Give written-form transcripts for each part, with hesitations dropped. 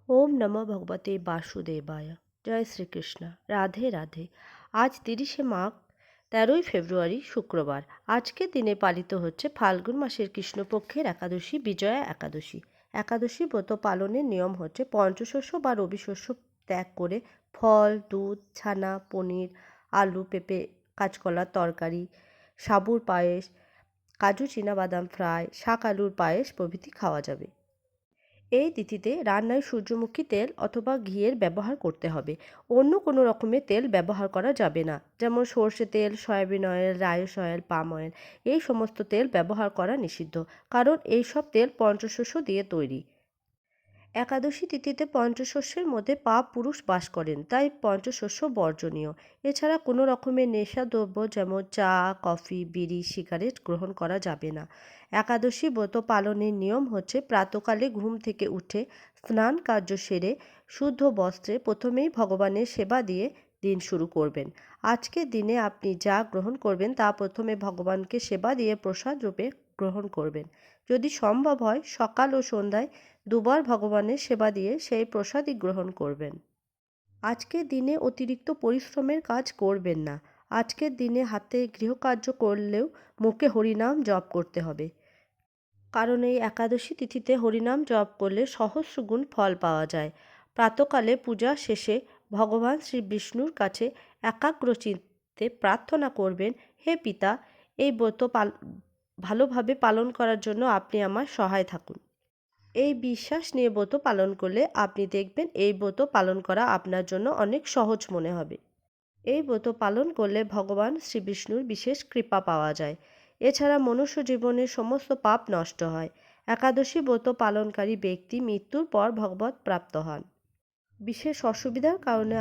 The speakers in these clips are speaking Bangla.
ওম নমঃ ভগবতে বাসুদেবায়। জয় শ্রীকৃষ্ণ। রাধে রাধে। আজ 30শে মাঘ, 13ই ফেব্রুয়ারি, শুক্রবার। আজকের দিনে পালিত হচ্ছে ফাল্গুন মাসের কৃষ্ণপক্ষের একাদশী, বিজয়া একাদশী। একাদশী ব্রত পালনের নিয়ম হচ্ছে পঞ্চশস্য বা রবি শস্য ত্যাগ করে ফল, দুধ, ছানা, পনির, আলু, পেঁপে, কাঁচকলার তরকারি, সাবুর পায়েস, কাজু বাদাম ফ্রাই, শাক আলুর পায়েস প্রভৃতি খাওয়া যাবে। এই তিথিতে রান্নায় সূর্যমুখী তেল অথবা ঘিয়ের ব্যবহার করতে হবে। অন্য কোনো রকমের তেল ব্যবহার করা যাবে না, যেমন সর্ষে তেল, soybean oil, rice oil, palm oil. এই সমস্ত তেল ব্যবহার করা নিষিদ্ধ, কারণ এই সব তেল পঞ্চশস্য দিয়ে তৈরি। একাদশী তিথিতে পঞ্চশস্যের মধ্যে পাপ পুরুষ বাস করেন, তাই পঞ্চশস্য বর্জনীয়। এছাড়া কোনো রকমের নেশাদ্রব্য যেমন চা, কফি, বিড়ি, সিগারেট গ্রহণ করা যাবে না। একাদশী ব্রত পালনের নিয়ম হচ্ছে প্রাতকালে ঘুম থেকে উঠে স্নান কার্য সেরে শুদ্ধ বস্ত্রে প্রথমেই ভগবানের সেবা দিয়ে দিন শুরু করবেন। আজকের দিনে আপনি যা গ্রহণ করবেন তা প্রথমে ভগবানকে সেবা দিয়ে প্রসাদ রূপে গ্রহণ করবেন। যদি সম্ভব হয় সকাল ও সন্ধ্যায় দুবার ভগবানের সেবা দিয়ে সেই প্রসাদই গ্রহণ করবেন। আজকের দিনে অতিরিক্ত পরিশ্রমের কাজ করবেন না। আজকের দিনে হাতে গৃহকার্য করলেও মুখে হরিনাম জপ করতে হবে, কারণ এই একাদশী তিথিতে হরিনাম জপ করলে সহস্রগুণ ফল পাওয়া যায়। প্রাতকালে পূজা শেষে ভগবান শ্রী বিষ্ণুর কাছে একাগ্রচিত্তে প্রার্থনা করবেন, হে পিতা, এই ব্রত ভালোভাবে পালন করার জন্য আপনি আমার সহায় থাকুন। এই বিশ্বাস নিয়ে ব্রত পালন করলে আপনি দেখবেন এই ব্রত পালন করা আপনার জন্য অনেক সহজ মনে হবে। এই ব্রত পালন করলে ভগবান শ্রীবিষ্ণুর বিশেষ কৃপা পাওয়া যায়। এছাড়া মনুষ্য জীবনের সমস্ত পাপ নষ্ট হয়। একাদশী ব্রত পালনকারী ব্যক্তি মৃত্যুর পর ভগবৎ প্রাপ্ত হন। বিশেষ অসুবিধার কারণে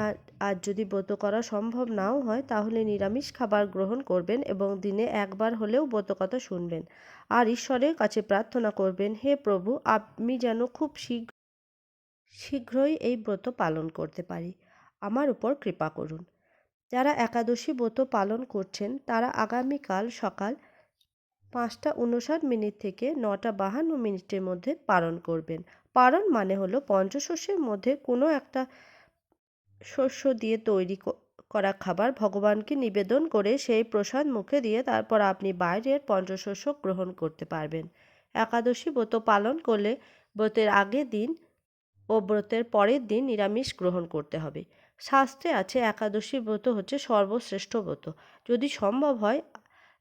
আজ যদি ব্রত করা সম্ভব নাও হয়, তাহলে নিরামিষ খাবার গ্রহণ করবেন এবং দিনে একবার হলেও ব্রতকথা শুনবেন। আর ঈশ্বরের কাছে প্রার্থনা করবেন, হে প্রভু, আমি যেন খুব শীঘ্রই এই ব্রত পালন করতে পারি। আমার উপর কৃপা করুন। যারা একাদশী ব্রত পালন করছেন তারা আগামীকাল সকাল 5টা 59 থেকে 9টা 52 মিনিটের মধ্যে পালন করবেন। পালন মানে হলো পঞ্চশস্যের মধ্যে কোনো একটা শস্য দিয়ে তৈরি করা খাবার ভগবানকে নিবেদন করে সেই প্রসাদ মুখে দিয়ে তারপর আপনি বাইরের পঞ্চশস্য গ্রহণ করতে পারবেন। একাদশী ব্রত পালন করলে ব্রতের আগের দিন ও ব্রতের পরের দিন নিরামিষ গ্রহণ করতে হবে। শাস্ত্রে আছে একাদশী ব্রত হচ্ছে সর্বশ্রেষ্ঠ ব্রত। যদি সম্ভব হয়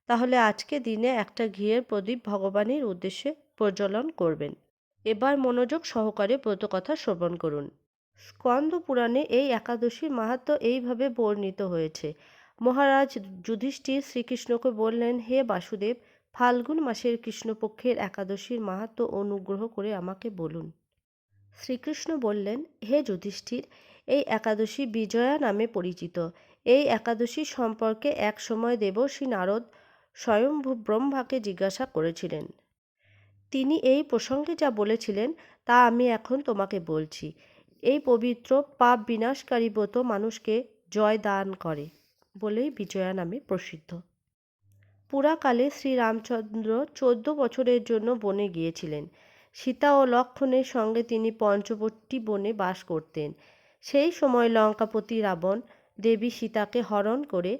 তাহলে আজকে দিনে একটা ঘিয়ের প্রদীপ ভগবানের উদ্দেশ্যে প্রজ্বলন করবেন। এবার মনোযোগ সহকারে ব্রতকথা শ্রবণ করুন। স্কন্দ পুরাণে এই একাদশীর মাহাত্ম্য এইভাবে বর্ণিত হয়েছে। মহারাজ যুধিষ্ঠির শ্রীকৃষ্ণকে বললেন, হে বাসুদেব, ফাল্গুন মাসের কৃষ্ণপক্ষের একাদশীর মাহাত্ম্য অনুগ্রহ করে আমাকে বলুন। শ্রীকৃষ্ণ বললেন, হে যুধিষ্ঠির, এই একাদশী বিজয়া নামে পরিচিত। এই একাদশী সম্পর্কে এক সময় দেবর্ষি নারদ স্বয়ং ব্রহ্মাকে জিজ্ঞাসা করেছিলেন। তিনি এই প্রসঙ্গে যা বলেছিলেন তা আমি এখন তোমাকে বলছি। এই পবিত্র পাপ বিনাশকারী ব্রত মানুষকে জয় দান করে বলেই বিজয়া নামে প্রসিদ্ধ। পুরাকালে শ্রীরামচন্দ্র 14 বছরের জন্য বনে গিয়েছিলেন। সীতা ও লক্ষ্মণের সঙ্গে তিনি পঞ্চবটী বনে বাস করতেন। সেই সময় লঙ্কাপতি রাবণ দেবী সীতাকে হরণ করে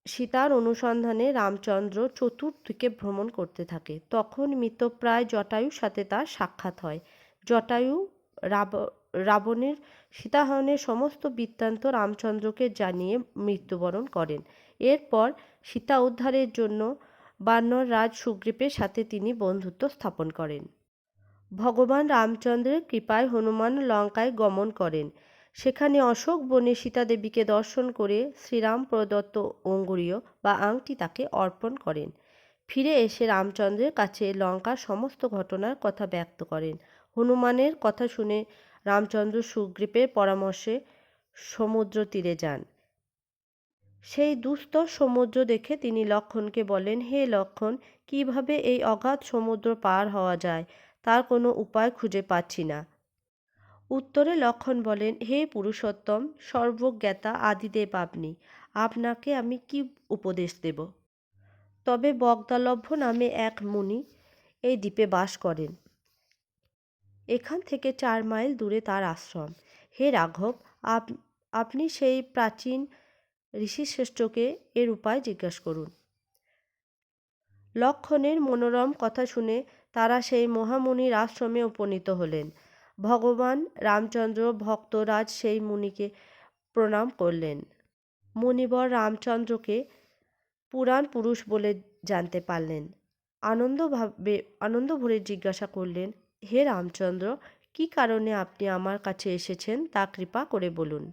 সীতার অনুসন্ধানে রামচন্দ্র চতুর্দিকে ভ্রমণ করতে থাকে। তখন মৃতপ্রায় জটায়ুর সাথে তার সাক্ষাৎ হয়। জটায়ু রাবণের সীতাহরণের সমস্ত বৃত্তান্ত রামচন্দ্রকে জানিয়ে মৃত্যুবরণ করেন। এরপর সীতা উদ্ধারের জন্য বানর রাজ সুগ্রীবের সাথে তিনি বন্ধুত্ব স্থাপন করেন। ভগবান রামচন্দ্রের কৃপায় হনুমান লঙ্কায় গমন করেন। সেখানে অশোক বনে সীতাদেবীকে দর্শন করে শ্রীরাম প্রদত্ত অঙ্গুরীয় বা আংটি তাকে অর্পণ করেন। ফিরে এসে রামচন্দ্রের কাছে লঙ্কার সমস্ত ঘটনার কথা ব্যক্ত করেন। হনুমানের কথা শুনে রামচন্দ্র সুগ্রীবের পরামর্শে সমুদ্র তীরে যান। সেই দুস্তর সমুদ্র দেখে তিনি লক্ষ্মণকে বলেন, হে লক্ষ্মণ, কিভাবে এই অগাধ সমুদ্র পার হওয়া যায় তার কোনো উপায় খুঁজে পাচ্ছি না। উত্তরে লক্ষ্মণ বলেন, হে পুরুষোত্তম, সর্বজ্ঞাতা আদিদেব আপনি, আপনাকে আমি কি উপদেশ দেব? তবে বগদালভ্য নামে এক মুনি এই দ্বীপে বাস করেন। এখান থেকে 4 মাইল দূরে তার আশ্রম। হে রাঘব, আপনি সেই প্রাচীন ঋষিশ্রেষ্ঠকে এর উপায় জিজ্ঞাসা করুন। লক্ষণের মনোরম কথা শুনে তারা সেই মহামুনির আশ্রমে উপনীত হলেন। ভগবান রামচন্দ্র ভক্তরাজ সেই মুনিকে প্রণাম করলেন। মুনিবর রামচন্দ্রকে পুরাণ পুরুষ বলে জানতে পারলেন। আনন্দ ভরে জিজ্ঞাসা করলেন, হে রামচন্দ্র, কি কারণে আপনি আমার কাছে এসেছেন তা কৃপা করে বলুন।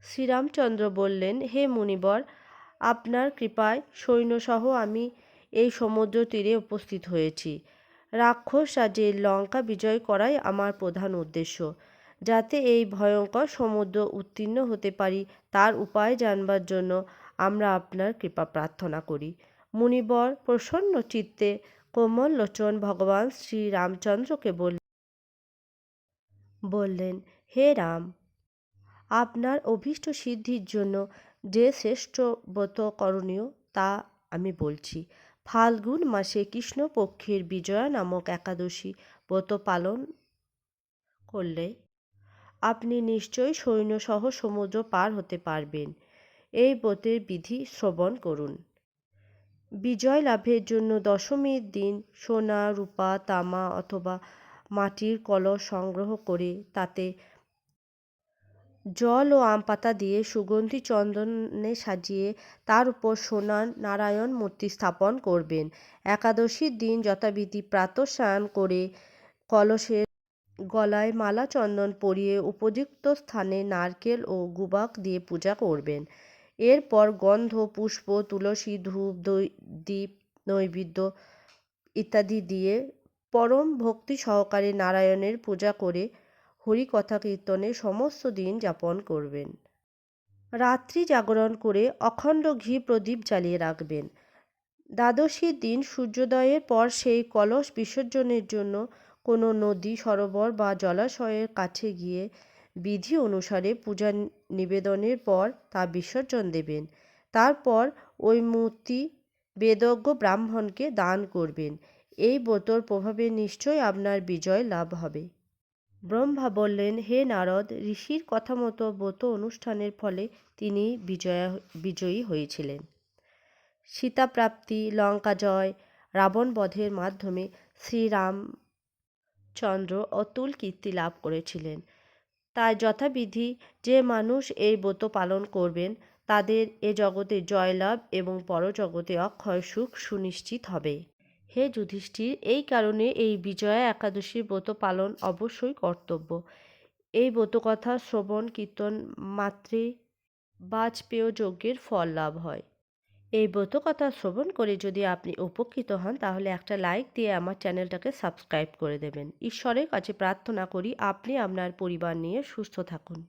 শ্রীরামচন্দ্র বললেন, হে মুনিবর, আপনার কৃপায় সৈন্যসহ আমি এই সমুদ্র তীরে উপস্থিত হয়েছি। রাক্ষস রাজ্যের লঙ্কা বিজয় করাই আমার প্রধান উদ্দেশ্য। যাতে এই ভয়ঙ্কর সমুদ্র উত্তীর্ণ হতে পারি তার উপায় জানবার জন্য আমরা আপনার কৃপা প্রার্থনা করি। মুনিবর প্রসন্ন চিত্তে কোমল লোচন ভগবান শ্রী রামচন্দ্রকে বললেন, হে রাম, আপনার অভীষ্ট সিদ্ধির জন্য যে শ্রেষ্ঠ ব্রত করণীয় তা আমি বলছি। ফাল্গুন মাসে কৃষ্ণপক্ষের বিজয়া নামক একাদশী ব্রত পালন করলে আপনি নিশ্চয়ই সৈন্যসহ সমুদ্র পার হতে পারবেন। এই ব্রতের বিধি শ্রবণ করুন। বিজয় লাভের জন্য দশমীর দিন সোনা, রূপা, তামা অথবা মাটির কলস সংগ্রহ করে তাতে জল ও আম পাতা দিয়ে সুগন্ধি চন্দনে সাজিয়ে তার উপর সোনার নারায়ণ মূর্তি স্থাপন করবেন। একাদশীর দিন যথাবিধি প্রাতঃস্নান করে কলসের গলায় মালা চন্দন পরিয়ে উপযুক্ত স্থানে নারকেল ও গুবাক দিয়ে পূজা করবেন। এরপর গন্ধ, পুষ্প, তুলসী, ধূপ, দীপ, নৈবেদ্য ইত্যাদি দিয়ে পরম ভক্তি সহকারে নারায়ণের পূজা করে হরিকথা কীর্তনে সমস্ত দিন যাপন করবেন। রাত্রি জাগরণ করে অখণ্ড ঘি প্রদীপ জ্বালিয়ে রাখবেন। দ্বাদশীর দিন সূর্যোদয়ের পর সেই কলস বিসর্জনের জন্য কোনো নদী, সরোবর বা জলাশয়ের কাছে গিয়ে বিধি অনুসারে পূজা নিবেদনের পর তা বিসর্জন দেবেন। তারপর ওই মূর্তি বেদজ্ঞ ব্রাহ্মণকে দান করবেন। এই ব্রতর প্রভাবে নিশ্চয়ই আপনার বিজয় লাভ হবে। ব্রহ্মা বললেন, হে নারদ, ঋষির কথা মতো ব্রত অনুষ্ঠানের ফলে তিনি বিজয়ী হয়েছিলেন। সীতাপ্রাপ্তি, লঙ্কা জয়, রাবণ বধের মাধ্যমে শ্রীরামচন্দ্র অতুল কীর্তি লাভ করেছিলেন। তাই যথাবিধি যে মানুষ এই ব্রত পালন করবেন তাদের এ জগতে জয়লাভ এবং পরজগতে অক্ষয় সুখ সুনিশ্চিত হবে। হে যুধিষ্ঠির, এই কারণে এই বিজয়া একাদশীর ব্রত পালন অবশ্যই কর্তব্য। এই ব্রতকথা শ্রবণ কীর্তন মাত্রে বাজপেয় যজ্ঞের ফল লাভ হয়। এই ব্রতকথা শ্রবণ করে যদি আপনি উপকৃত হন তাহলে একটা লাইক দিয়ে আমার চ্যানেলটাকে সাবস্ক্রাইব করে দেবেন। ঈশ্বরের কাছে প্রার্থনা করি আপনি আপনার পরিবার নিয়ে সুস্থ থাকুন।